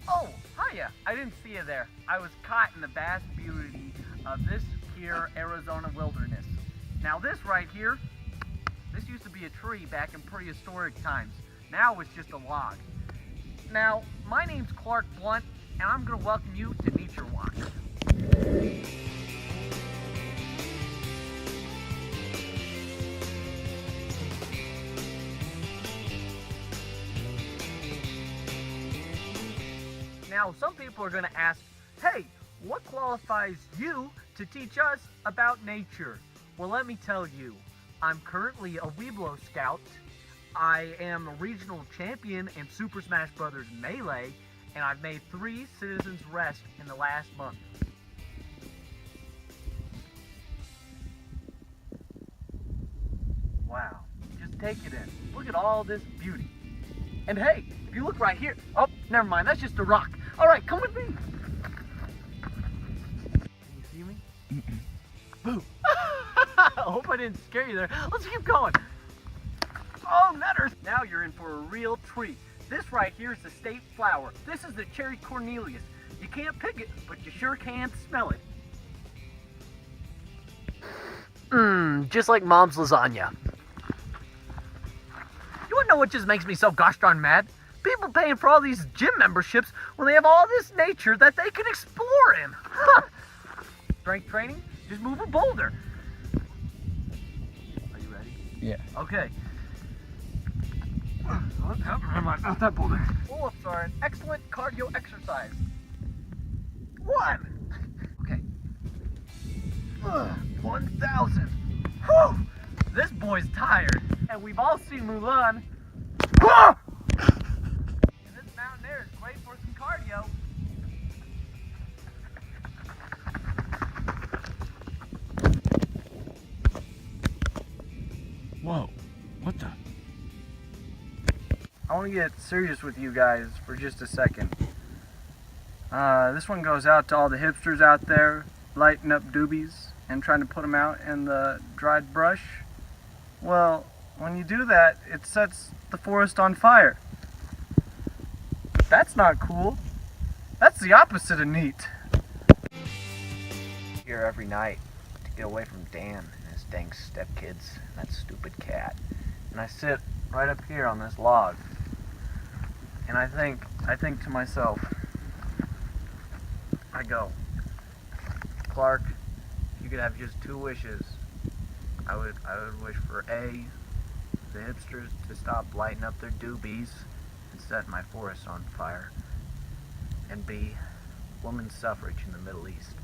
Oh, hiya. I didn't see you there. I was caught in the vast beauty of this here Arizona wilderness. Now this right here, this used to be a tree back in prehistoric times. Now it's just a log. Now, my name's Clark Blunt, and I'm going to welcome you to Nature Walk. Now, some people are going to ask, hey, what qualifies you to teach us about nature? Well, let me tell you, I'm currently a Weeblo Scout. I am a regional champion in Super Smash Bros. Melee, and I've made 3 Citizens Rest in the last month. Wow, just take it in. Look at all this beauty. And hey, if you look right here, oh, never mind, that's just a rock. All right, come with me. Can you see me? Boo. I hope I didn't scare you there. Let's keep going. Oh, netters. Now you're in for a real treat. This right here is the state flower. This is the cherry Cornelius. You can't pick it, but you sure can smell it. Just like mom's lasagna. You wanna know what just makes me so gosh darn mad? People paying for all these gym memberships when they have all this nature that they can explore in. Strength training? Just move a boulder. Are you ready? Yeah. Okay. Not that boulder. Pull-ups are an excellent cardio exercise. 1. Okay. 1,000. Whew! This boy's tired. And we've all seen Mulan. And this mountain air is great for some cardio. Whoa, what the? I want to get serious with you guys for just a second. This one goes out to all the hipsters out there lighting up doobies and trying to put them out in the dried brush. Well, when you do that, it sets the forest on fire. That's not cool. That's the opposite of neat. Here every night to get away from Dan and his dang stepkids and that stupid cat. And I sit right up here on this log. And I think to myself, I go, Clark, if you could have just 2 wishes, I would wish for A, the hipsters to stop lighting up their doobies and set my forest on fire, and B, women's suffrage in the Middle East.